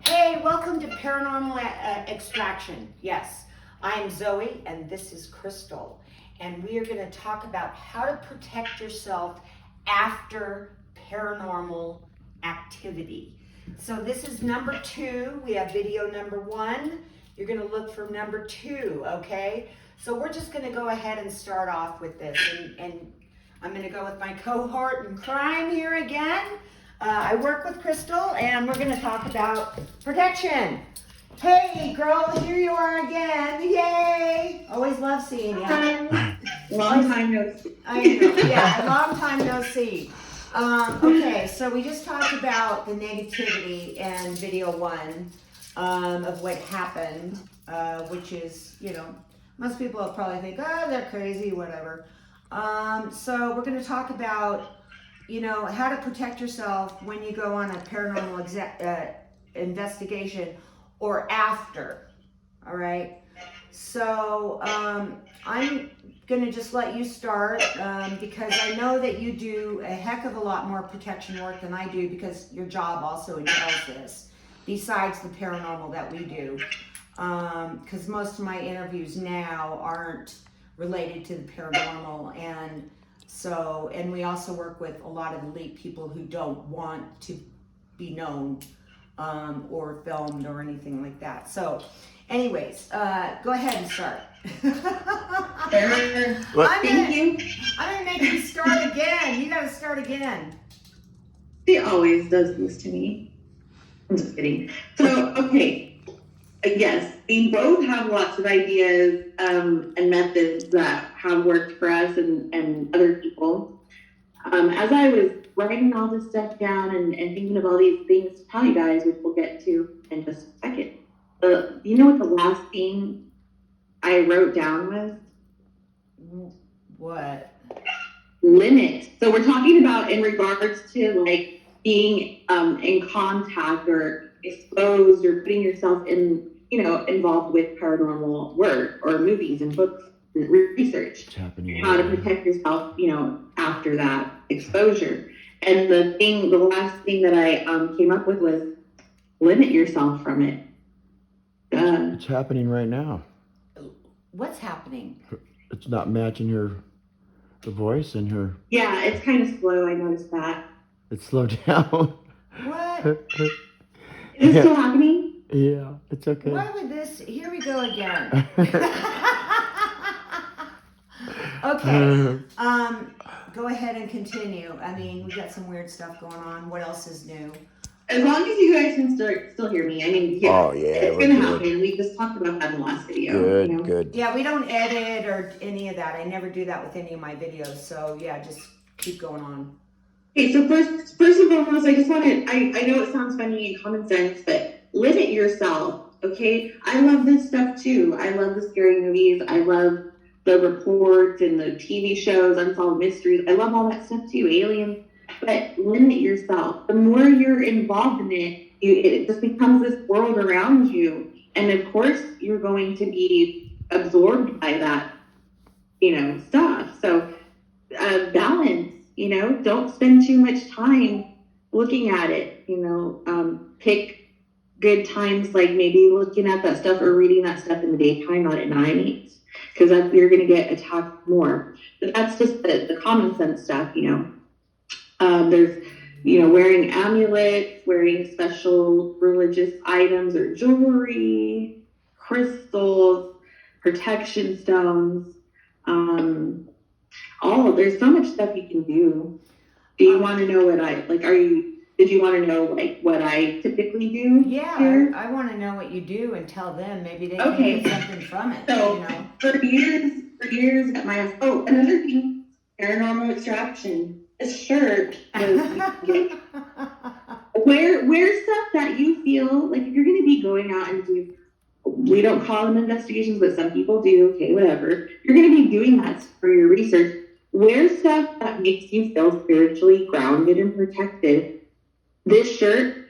Hey, welcome to Paranormal Extraction. Yes, I'm Zoe and this is Crystal. And we are going to talk about how to protect yourself after paranormal activity. So this is number 2. We have video number 1. You're going to look for number 2, okay? So we're just going to go ahead and start off with this. And I'm going to go with my cohort in crime here again. I work with Crystal, and we're going to talk about protection. Hey, girl, here you are again. Yay! Always love seeing you. Long time no see. I know, yeah, long time no see. Okay, so we just talked about the negativity in video 1 of what happened, which is, you know, most people will probably think, oh, they're crazy, whatever. So we're going to talk about, you know, how to protect yourself when you go on a paranormal investigation or after, all right? So I'm going to just let you start because I know that you do a heck of a lot more protection work than I do because your job also entails this, besides the paranormal that we do. Because most of my interviews now aren't related to the paranormal, and so, and we also work with a lot of elite people who don't want to be known or filmed or anything like that. So anyways, go ahead and start. Thank you. I'm gonna make you start again. You gotta start again. She always does this to me. I'm just kidding. So, okay. Yes, we both have lots of ideas and methods that have worked for us and other people. As I was writing all this stuff down and thinking of all these things to tell you guys, which we'll get to in just a second, you know what the last thing I wrote down was? What? Limit. So we're talking about in regards to like being in contact or exposed or putting yourself in, you know, involved with paranormal work or movies and books and research. How to protect yourself, you know, after that exposure. And the last thing that I came up with was limit yourself from it. It's happening right now. What's happening? It's not matching the voice and her. Yeah, it's kind of slow. I noticed that. It's slowed down. What? Is it still happening? Yeah, it's okay. Why would this? Here we go again. Okay. Go ahead and continue. I mean, we got some weird stuff going on. What else is new? As long as you guys can still hear me. I mean, yeah, oh, yeah, it's going to happen. We just talked about that in the last video. Good, you know? good. Yeah, we don't edit or any of that. I never do that with any of my videos. So yeah, just keep going on. Okay, so first and foremost, I just want to, I know it sounds funny and common sense, but limit yourself, okay? I love this stuff too. I love the scary movies. I love the reports and the TV shows, Unsolved Mysteries. I love all that stuff too, aliens. But limit yourself. The more you're involved in it, it just becomes this world around you. And of course, you're going to be absorbed by that, you know, stuff. So balance, you know, don't spend too much time looking at it, you know, pick good times, like maybe looking at that stuff or reading that stuff in the daytime, not at night, because you're going to get attacked more. But that's just the common sense stuff, you know. There's, you know, wearing amulets, wearing special religious items or jewelry, crystals, protection stones, there's so much stuff you can do. Do you want to know what did you want to know like what I typically do? Yeah, here? I want to know what you do and tell them. Maybe they can get something from it. So you know? for years at my another thing, Paranormal Extraction. This shirt was wear stuff that you feel like if you're going to be going out and do. We don't call them investigations, but some people do. Okay, whatever. You're going to be doing that for your research. Wear stuff that makes you feel spiritually grounded and protected. This shirt,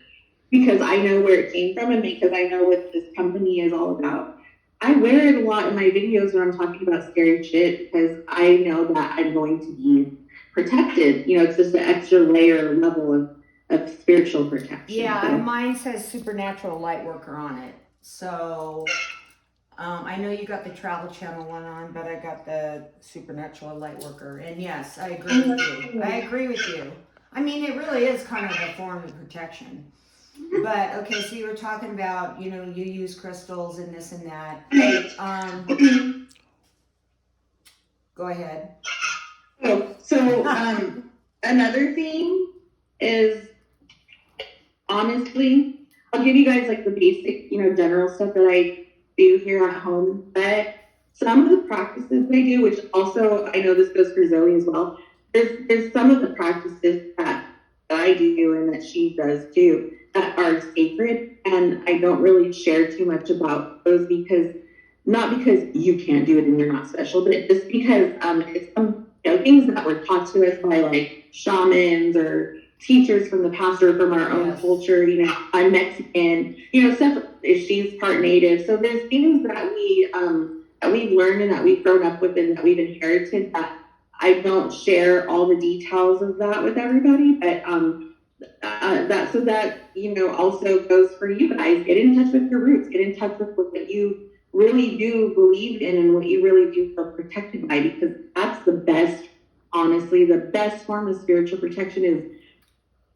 because I know where it came from and because I know what this company is all about. I wear it a lot in my videos when I'm talking about scary shit because I know that I'm going to be protected. You know, it's just an extra layer level of spiritual protection. Yeah, So. mine says supernatural light worker on it. So I know you got the Travel Channel one on, but I got the supernatural light worker. And yes, I agree with you. I agree with you. I mean, it really is kind of a form of protection. But okay, so you were talking about, you use crystals and this and that. Go ahead. So another thing is, honestly, I'll give you guys like the basic, general stuff that I do here at home. But some of the practices I do, which also I know this goes for Zoe as well. There's some of the practices that I do and that she does too that are sacred, and I don't really share too much about those because not because you can't do it and you're not special, but just because it's some things that were taught to us by like shamans or teachers from the past or from our own culture. I'm Mexican, stuff. She's part Native, so there's things that we've learned and that we've grown up with and that we've inherited that I don't share all the details of that with everybody, but that also goes for you guys. Get in touch with your roots. Get in touch with what you really do believe in and what you really do feel protected by, because that's the best. Honestly, the best form of spiritual protection is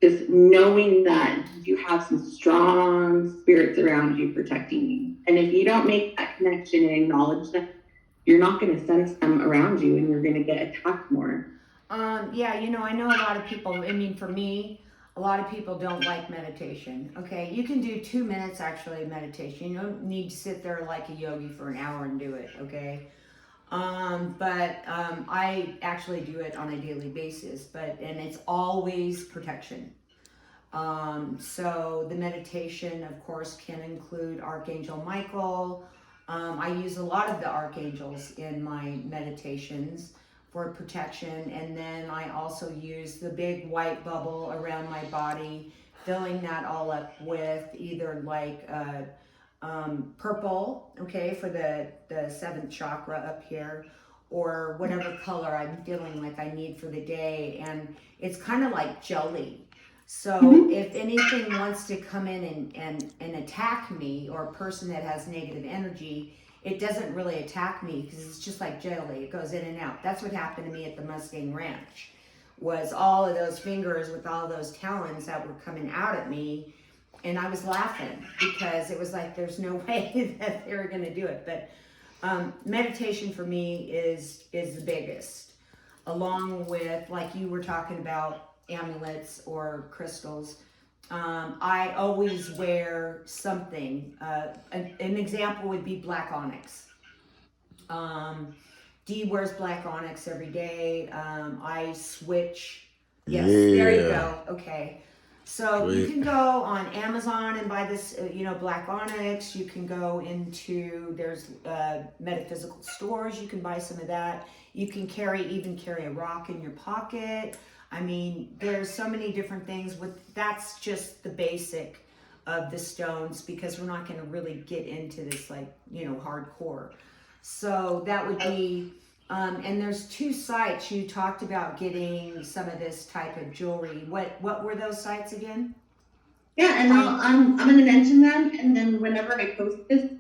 just knowing that you have some strong spirits around you protecting you. And if you don't make that connection and acknowledge that, you're not going to sense them around you and you're going to get attacked more. Yeah, I know a lot of people, for me, a lot of people don't like meditation. Okay, you can do 2 minutes actually meditation. You don't need to sit there like a yogi for an hour and do it, okay? But I actually do it on a daily basis, and it's always protection. So the meditation, of course, can include Archangel Michael. I use a lot of the archangels in my meditations for protection, and then I also use the big white bubble around my body, filling that all up with either like purple, okay, for the 7th chakra up here, or whatever color I'm feeling like I need for the day. And it's kind of like jelly. So if anything wants to come in and attack me, or a person that has negative energy, it doesn't really attack me because it's just like jelly. It goes in and out. That's what happened to me at the Mustang Ranch, was all of those fingers with all those talons that were coming out at me. And I was laughing because it was like, there's no way that they were going to do it. But meditation for me is the biggest, along with, like you were talking about, amulets or crystals. I always wear something. An example would be black onyx. Dee wears black onyx every day. I switch. Yes, there you go. Okay. So you can go on Amazon and buy this, black onyx. You can go into, there's metaphysical stores. You can buy some of that. You can even carry a rock in your pocket. There's so many different things that's just the basic of the stones, because we're not going to really get into this hardcore. So that would be, and there's 2 sites you talked about getting some of this type of jewelry. What were those sites again? Yeah, and I'm going to mention them, and then whenever I post this,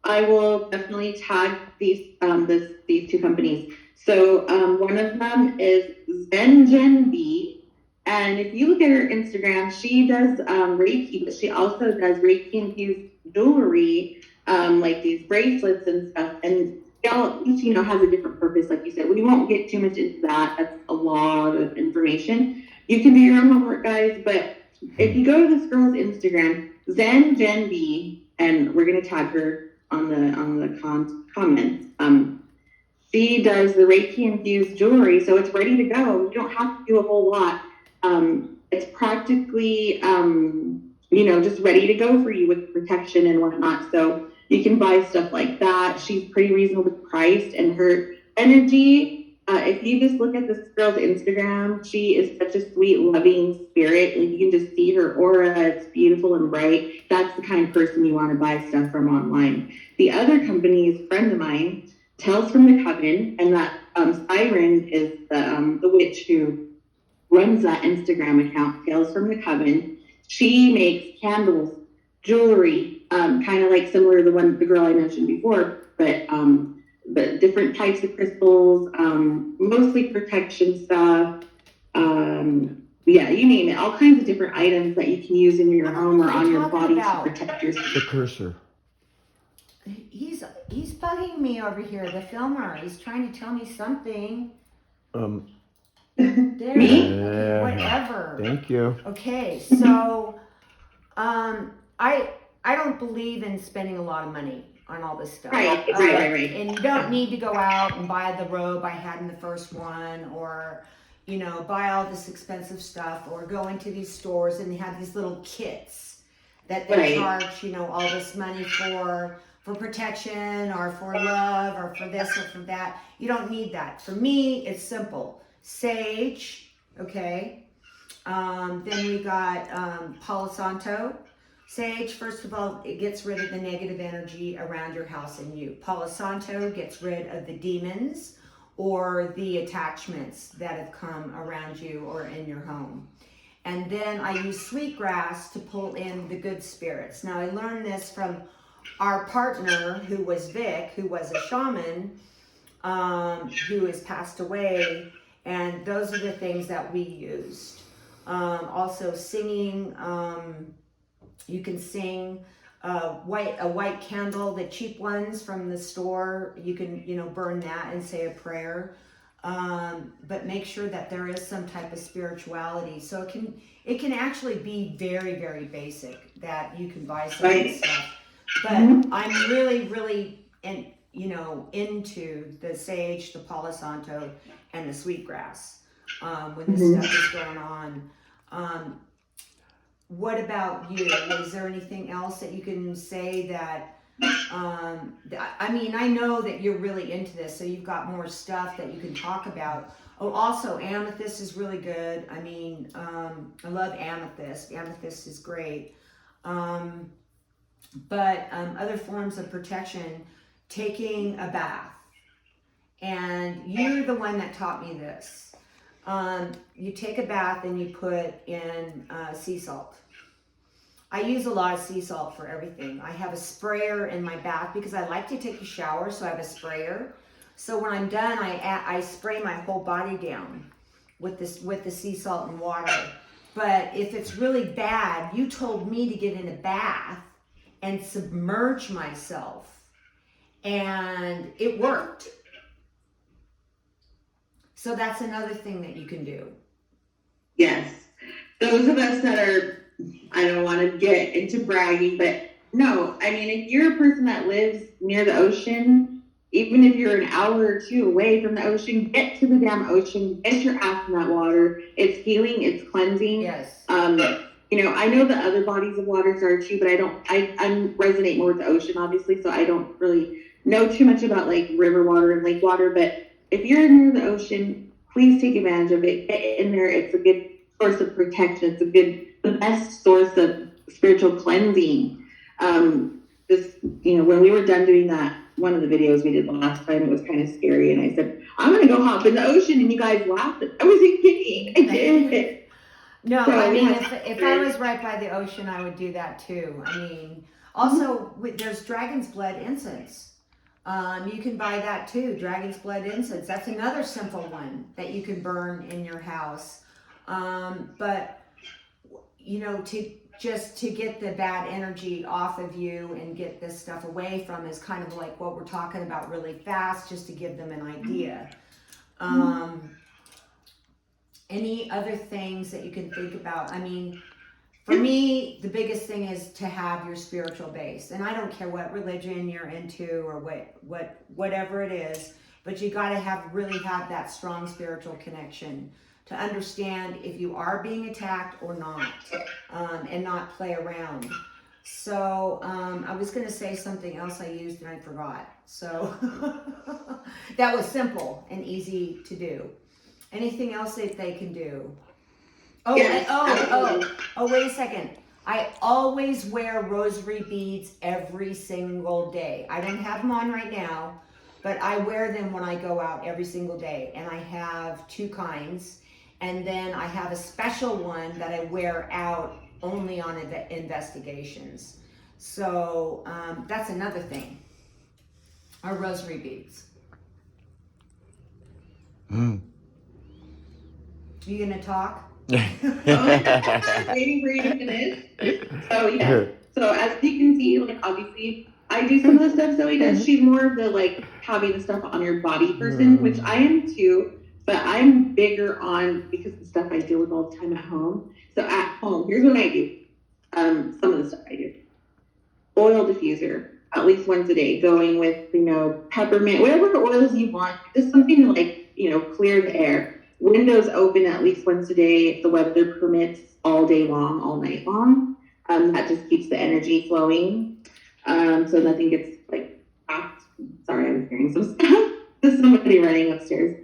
I will definitely tag these 2 companies. So one of them is Zen B, and if you look at her Instagram, she does Reiki, but she also does Reiki infused jewelry, like these bracelets and stuff. And each has a different purpose, like you said. We won't get too much into that. That's a lot of information. You can do your own homework, guys. But if you go to this girl's Instagram, Zen B, and we're gonna tag her on the comments. She does the Reiki infused jewelry, so it's ready to go. You don't have to do a whole lot. It's practically, just ready to go for you with protection and whatnot. So you can buy stuff like that. She's pretty reasonably priced, and her energy, if you just look at this girl's Instagram, she is such a sweet, loving spirit. Like, you can just see her aura. It's beautiful and bright. That's the kind of person you want to buy stuff from online. The other company is a friend of mine, Tales from the Coven, and that Siren is the witch who runs that Instagram account, Tales from the Coven. She makes candles, jewelry, kind of like similar to the girl I mentioned before, but different types of crystals, mostly protection stuff. Yeah, you name it. All kinds of different items that you can use in your home or on your body to protect yourself. The cursor. He's bugging me over here, the filmer. He's trying to tell me something. There. Me? Okay, whatever. Thank you. Okay, so I don't believe in spending a lot of money on all this stuff. Right. And you don't need to go out and buy the robe I had in the first one, or buy all this expensive stuff, or go into these stores and they have these little kits that they charge, all this money for protection or for love or for this or for that. You don't need that. For me, it's simple. Sage, okay. Then we got Palo Santo. Sage, first of all, it gets rid of the negative energy around your house and you. Palo Santo gets rid of the demons or the attachments that have come around you or in your home. And then I use sweetgrass to pull in the good spirits. Now, I learned this from our partner, who was Vic, who was a shaman, who has passed away. And those are the things that we used. Also singing, you can sing a white candle, the cheap ones from the store. You can, burn that and say a prayer. But make sure that there is some type of spirituality. So it can actually be very, very basic, that you can buy some of this stuff. But I'm really, really into the sage, the Palo Santo, and the sweetgrass when this stuff is going on. What about you? Is there anything else that you can say that, I know that you're really into this, so you've got more stuff that you can talk about. Oh, also amethyst is really good. I love amethyst. Amethyst is great. But other forms of protection, taking a bath. And you're the one that taught me this. You take a bath and you put in sea salt. I use a lot of sea salt for everything. I have a sprayer in my bath because I like to take a shower, so I have a sprayer. So when I'm done, I spray my whole body down with the sea salt and water. But if it's really bad, you told me to get in a bath and submerge myself, and it worked. So that's another thing that you can do. Yes. Those of us that are, I don't want to get into bragging, but no, if you're a person that lives near the ocean, even if you're an hour or two away from the ocean, get to the damn ocean, get your ass in that water. It's healing, it's cleansing. Yes. I know the other bodies of waters are too, but I resonate more with the ocean, obviously, so I don't really know too much about like river water and lake water, but if you're near the ocean, please take advantage of it. Get in there. It's a good source of protection. It's the best source of spiritual cleansing. When we were done doing that, one of the videos we did last time, it was kind of scary, and I said, I'm going to go hop in the ocean, and you guys laughed. I wasn't kidding. I did. No, so, if I was right by the ocean, I would do that too. Also, there's dragon's blood incense. You can buy that too, dragon's blood incense. That's another simple one that you can burn in your house. But to get the bad energy off of you and get this stuff away from is kind of like what we're talking about really fast, just to give them an idea. Any other things that you can think about? For me, the biggest thing is to have your spiritual base. And I don't care what religion you're into or whatever it is, but you got to really have that strong spiritual connection to understand if you are being attacked or not, and not play around. So I was going to say something else I used and I forgot. So that was simple and easy to do. Anything else that they can do? Oh, yes, wait a second. I always wear rosary beads every single day. I don't have them on right now, but I wear them when I go out every single day. And I have two kinds. And then I have a special one that I wear out only on investigations. So that's another thing. Our rosary beads. You gonna talk? Waiting for you to finish. So yeah. So as you can see, like obviously I do some of the stuff Zoe does. She's more of the like having the stuff on your body person, which I am too. But I'm bigger on, because the stuff I deal with all the time at home. So at home, here's what I do. Some of the stuff I do. Oil diffuser, at least once a day, going with, peppermint, whatever oils you want, just something to like, clear the air. Windows open at least once a day if the weather permits, all day long, all night long. That just keeps the energy flowing. So nothing gets like trapped. Sorry, I'm hearing some stuff. There's somebody running upstairs.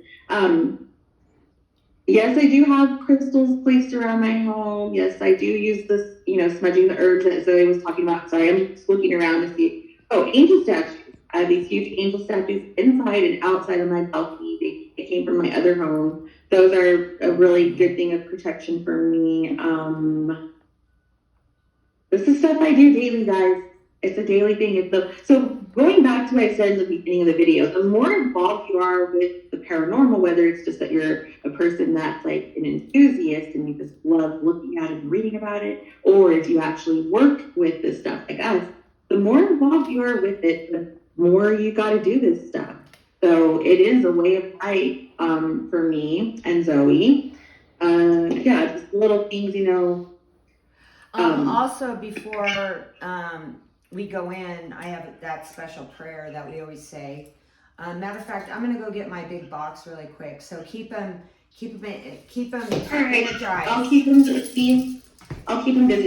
Yes, I do have crystals placed around my home. Yes, I do use this, smudging the herbs that Zoe was talking about. Sorry, I'm just looking around to see. Oh, angel statues. I have these huge angel statues inside and outside of my balcony. They came from my other home. Those are a really good thing of protection for me. This is stuff I do daily, guys. It's a daily thing. So going back to what I said in the beginning of the video, the more involved you are with the paranormal, whether it's just that you're a person that's like an enthusiast and you just love looking at it and reading about it, or if you actually work with this stuff like us, the more involved you are with it, the more you got to do this stuff. So it is a way of life for me and Zoe. Just little things, Also, before we go in, I have that special prayer that we always say. Matter of fact, I'm gonna go get my big box really quick. So keep them energized. I'll keep them busy.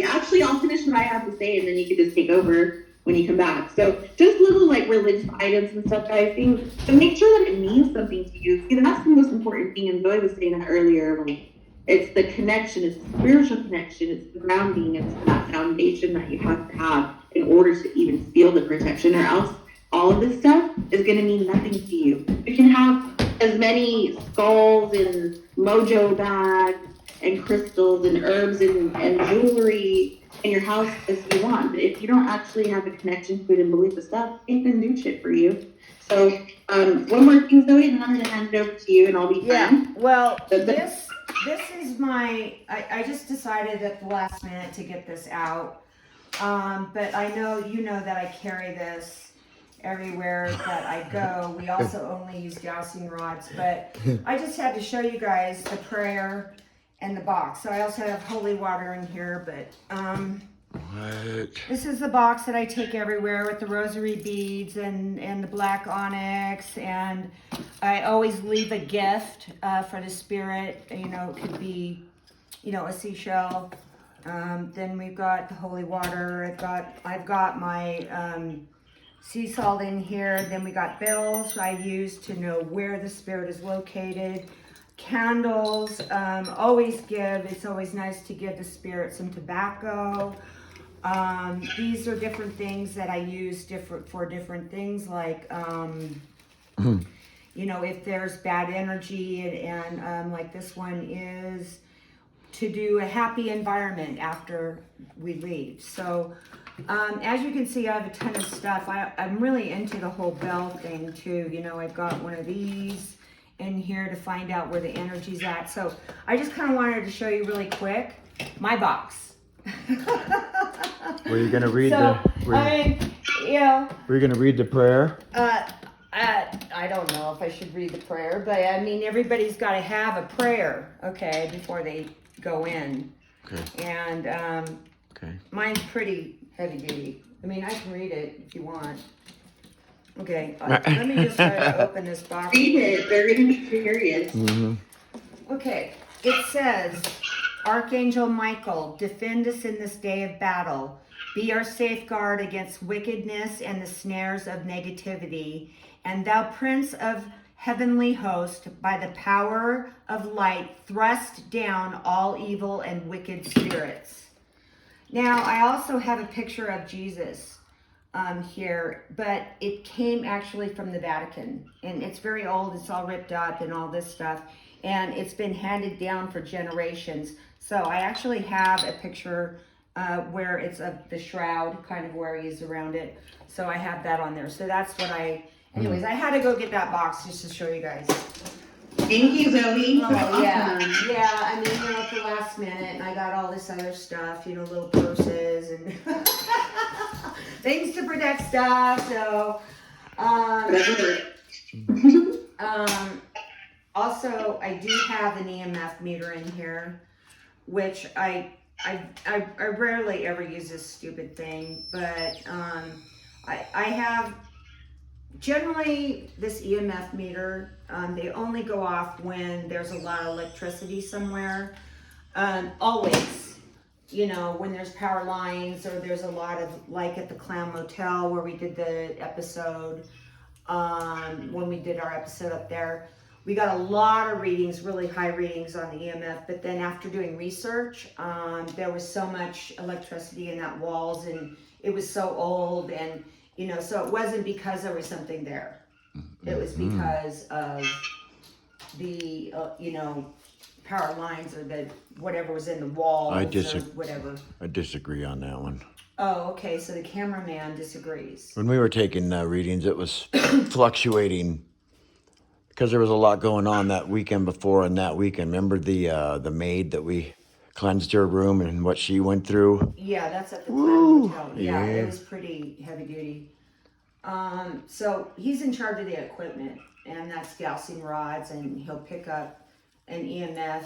Actually, I'll finish what I have to say, and then you can just take over when you come back. So just little like religious items and stuff that I think to make sure that it means something to you. See, that's the most important thing. And Zoe was saying that earlier. Like, it's the connection, it's the spiritual connection, it's the grounding, it's that foundation that you have to have in order to even feel the protection, or else all of this stuff is going to mean nothing to you. You can have as many skulls and mojo bags and crystals and herbs and jewelry in your house as you want, but if you don't actually have a connection to it and believe the stuff, it can do shit for you. So one more thing, Zoe, and then I'm going to hand it over to you, and I'll be fine. Well, this is I just decided at the last minute to get this out. But I know that I carry this everywhere that I go. We also only use dowsing rods, but I just had to show you guys the prayer and the box. So I also have holy water in here, but this is the box that I take everywhere with the rosary beads and the black onyx, and I always leave a gift for the spirit. It could be, a seashell. Then we've got the holy water. I've got my sea salt in here. Then we got bells I use to know where the spirit is located. Candles, it's always nice to give the spirit some tobacco. These are different things that I use for different things, like if there's bad energy, and like this one is to do a happy environment after we leave. So as you can see, I have a ton of stuff. I'm really into the whole bell thing too. I've got one of these in here to find out where the energy's at. So I just kind of wanted to show you really quick my box. Were you gonna read Were you gonna read the prayer? I don't know if I should read the prayer, but I mean, everybody's got to have a prayer, okay, before they go in. Okay. And mine's pretty heavy duty. I mean, I can read it if you want. Okay, let me just try to open this box. Read it. They're going to be curious. Mm-hmm. Okay, it says, Archangel Michael, defend us in this day of battle. Be our safeguard against wickedness and the snares of negativity. And thou Prince of heavenly host, by the power of light, thrust down all evil and wicked spirits. Now, I also have a picture of Jesus here, but it came actually from the Vatican, and it's very old. It's all ripped up and all this stuff. and it's been handed down for generations. So I actually have a picture where it's of the shroud, kind of where he is around it. So I have that on there. So that's what anyways, I had to go get that box just to show you guys. Thank you, Zoe. Oh, yeah. Yeah, I mean, at the last minute, and I got all this other stuff, little purses and things to protect stuff. So, also, I do have an EMF meter in here, which I rarely ever use this stupid thing, but I have generally this EMF meter. They only go off when there's a lot of electricity somewhere. Always, when there's power lines or there's a lot of, like at the Clown Motel where we did the episode, when we did our episode up there, we got a lot of readings, really high readings on the EMF. But then after doing research, there was so much electricity in that walls, and it was so old, and so it wasn't because there was something there. It was because of the power lines or the whatever was in the walls or whatever. I disagree on that one. Oh, okay. So the cameraman disagrees. When we were taking readings, it was fluctuating because there was a lot going on that weekend before and that weekend. Remember the maid that we cleansed her room and what she went through? Yeah, that's at the Clown Motel. Yeah, it was pretty heavy duty. So he's in charge of the equipment, and that's dowsing rods, and he'll pick up an EMF,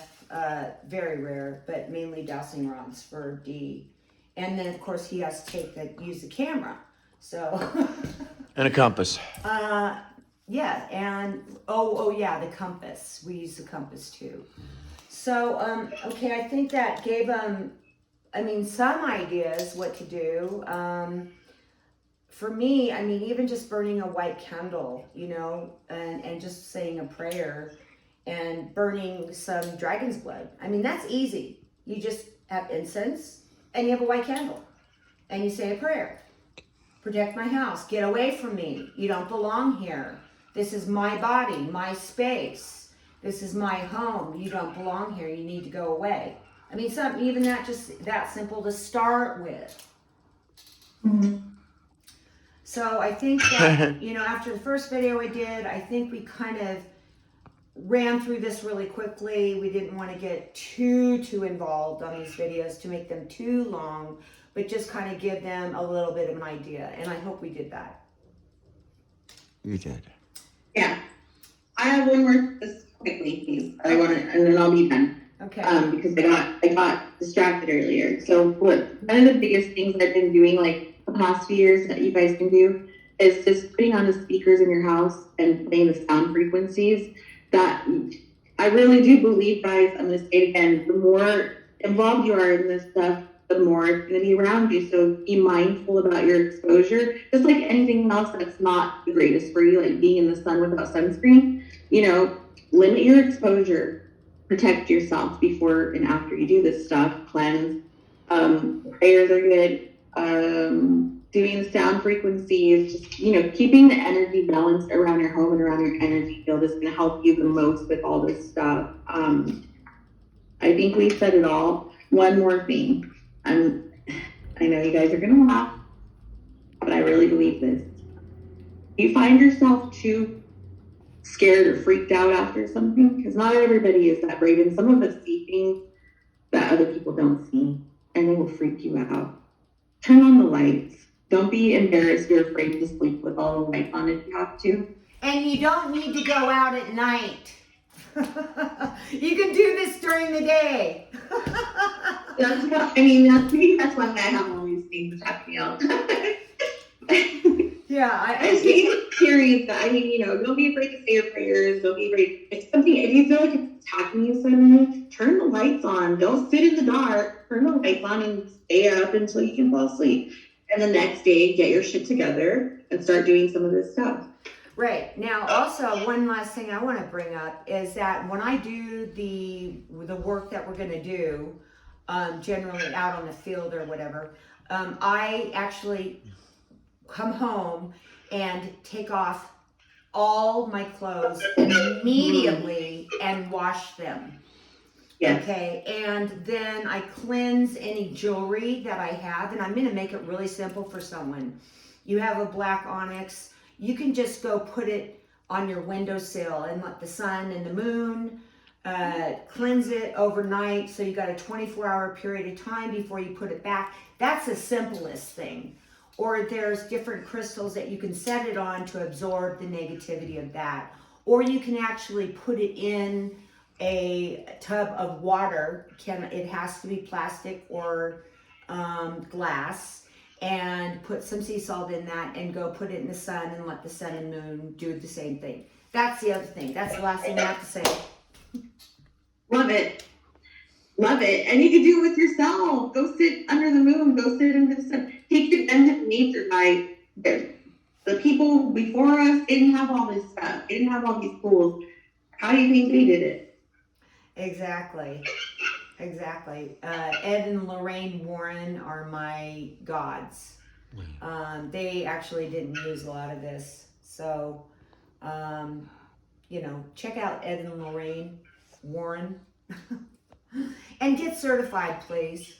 very rare, but mainly dowsing rods for D. And then of course he has to use the camera. So and a compass. Yeah, and oh yeah, the compass. We use the compass too. So okay, I think that gave them some ideas what to do. For me, even just burning a white candle, and just saying a prayer and burning some dragon's blood. That's easy. You just have incense and you have a white candle and you say a prayer. Protect my house. Get away from me. You don't belong here. This is my body, my space. This is my home. You don't belong here. You need to go away. Even that, just that simple to start with. Mm-hmm. So I think that, after the first video we did, I think we kind of ran through this really quickly. We didn't want to get too involved on these videos to make them too long, but just kind of give them a little bit of an idea. And I hope we did that. You did. Yeah. I have one more, just quickly, please. And then I'll be done. Okay. Because I got distracted earlier. So one of the biggest things I've been doing, like the past few years that you guys can do, is just putting on the speakers in your house and playing the sound frequencies. That I really do believe, guys, I'm going to say it again, the more involved you are in this stuff, the more it's going to be around you. So be mindful about your exposure. Just like anything else that's not the greatest for you, like being in the sun without sunscreen, limit your exposure. Protect yourself before and after you do this stuff. Cleanse. Prayers are good. Doing sound frequencies, just keeping the energy balanced around your home and around your energy field is going to help you the most with all this stuff. I think we said it all. One more thing. I know you guys are going to laugh, but I really believe this. You find yourself too scared or freaked out after something, because not everybody is that brave, and some of us see things that other people don't see, and they will freak you out. Turn on the lights. Don't be embarrassed or afraid to sleep with all the lights on if you have to. And you don't need to go out at night. You can do this during the day. That's why I have all these things that happen out. Yeah, I see experience that. Don't be afraid to say your prayers. Don't be afraid. If you feel like it's attacking you suddenly, turn the lights on. Don't sit in the dark. Turn the lights on and stay up until you can fall asleep. And the next day, get your shit together and start doing some of this stuff. Right. Now, also, one last thing I want to bring up is that when I do the work that we're going to do, generally out on the field or whatever, I actually come home and take off all my clothes immediately and wash them. Yes. Okay, and then I cleanse any jewelry that I have, and I'm going to make it really simple for someone. You have a black onyx, you can just go put it on your windowsill and let the sun and the moon cleanse it overnight, so you got a 24-hour period of time before you put it back. That's the simplest thing. Or there's different crystals that you can set it on to absorb the negativity of that. Or you can actually put it in a tub of water. It has to be plastic or glass, and put some sea salt in that and go put it in the sun and let the sun and moon do the same thing. That's the other thing. That's the last thing I have to say. Love it. Love it. And you can do it with yourself. Go sit under the moon. Go sit under the sun. Take advantage of nature. By the people before us didn't have all this stuff. They didn't have all these tools. How do you think they did it? Exactly. Ed and Lorraine Warren are my gods. They actually didn't use a lot of this. So, check out Ed and Lorraine Warren. And get certified, please.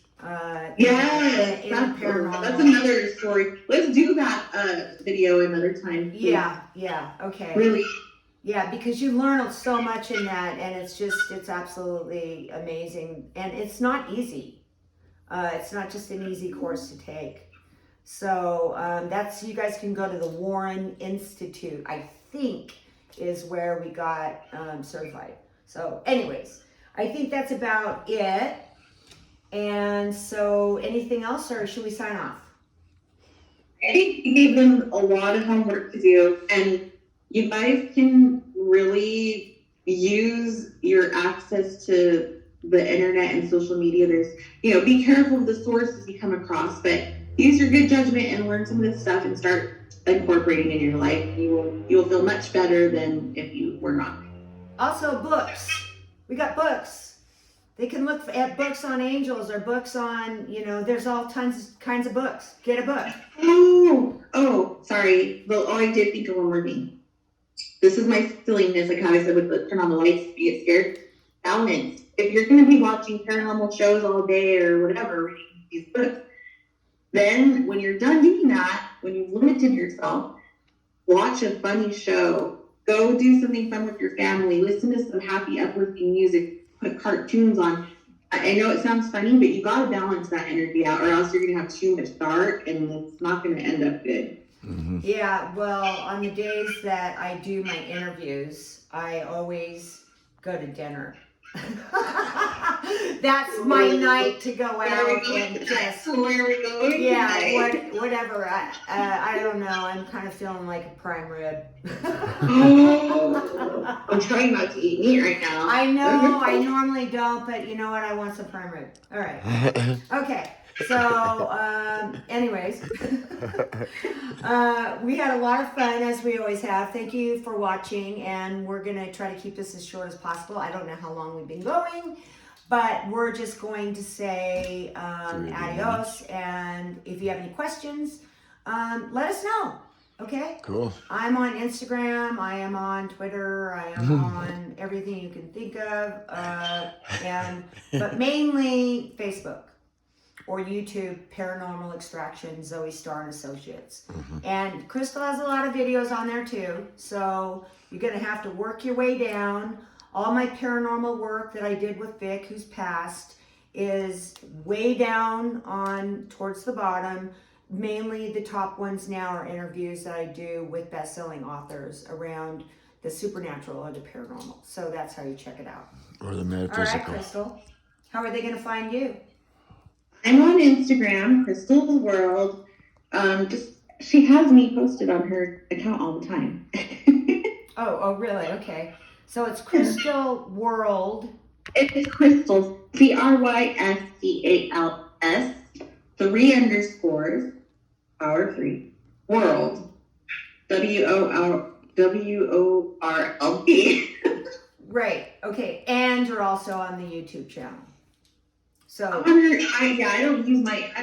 Yes, in that's paranormal. another story. Let's do that video another time. Please. Yeah, okay. Really? Yeah, because you learn so much in that, and it's absolutely amazing. And it's not easy. It's not just an easy course to take. So you guys can go to the Warren Institute, I think, is where we got certified. So anyways, I think that's about it. And so anything else, or should we sign off? I think you gave them a lot of homework to do, and you guys can really use your access to the internet and social media. There's, be careful of the sources you come across, but use your good judgment and learn some of this stuff and start incorporating in your life. You'll feel much better than if you were not. Also, books. We got books. They can look at books on angels or books on, there's all kinds of books. Get a book. Oh, sorry. Well, I did think of one more thing. This is my silliness, like how I said with the turn on the lights, you get scared. Balance. If you're going to be watching paranormal shows all day or whatever, reading these books, then when you're done doing that, when you've limited yourself, watch a funny show. Go do something fun with your family. Listen to some happy, uplifting music. Put cartoons on. I know it sounds funny, but you got to balance that energy out, or else you're going to have too much dark, and it's not going to end up good. Mm-hmm. Yeah, well, on the days that I do my interviews, I always go to dinner. That's my night to go out and just. Where are we going? Yeah, whatever. I don't know. I'm kind of feeling like a prime rib. I'm trying not to eat meat right now. I know. I normally don't, but you know what? I want some prime rib. All right. Okay. So, anyways, we had a lot of fun, as we always have. Thank you for watching, and we're going to try to keep this as short as possible. I don't know how long we've been going, but we're just going to say adios, and if you have any questions, let us know, okay? Cool. I'm on Instagram, I am on Twitter, I am on everything you can think of, but mainly Facebook. Or YouTube, Paranormal Extraction, Zoe Ztarr and Associates. Mm-hmm. And Crystal has a lot of videos on there too. So you're going to have to work your way down. All my paranormal work that I did with Vic, who's passed, is way down on towards the bottom. Mainly the top ones now are interviews that I do with best-selling authors around the supernatural or the paranormal. So that's how you check it out. Or the metaphysical. All right, Crystal. How are they going to find you? I'm on Instagram, Crystal's World. She has me posted on her account all the time. Oh, really? Okay. So it's Crystal World. It's Crystals, Crystals, 3 underscores, power 3, world, WORLD. Right. Okay. And you're also on the YouTube channel. So I don't use my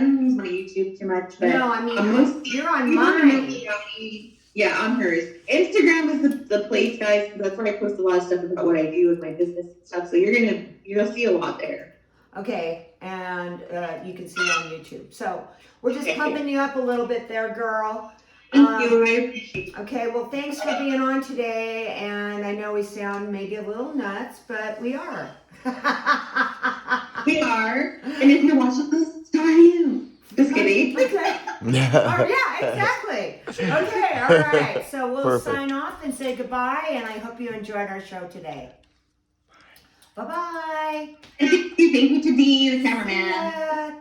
YouTube too much, but no, I mean you're on mine. Yeah, on hers. Instagram is the place, guys. That's where I post a lot of stuff about what I do with my business and stuff. So you'll see a lot there. Okay, and you can see on YouTube. So we're just pumping you up a little bit there, girl. Thank you. I appreciate it. Okay, well, thanks for being on today. And I know we sound maybe a little nuts, but we are. We are. And if you're watching this, so are you. Just kidding. Okay. Oh, yeah, exactly. Okay, all right. So we'll Perfect. sign off and say goodbye. And I hope you enjoyed our show today. Bye-bye. Thank you to D, the cameraman. Yeah.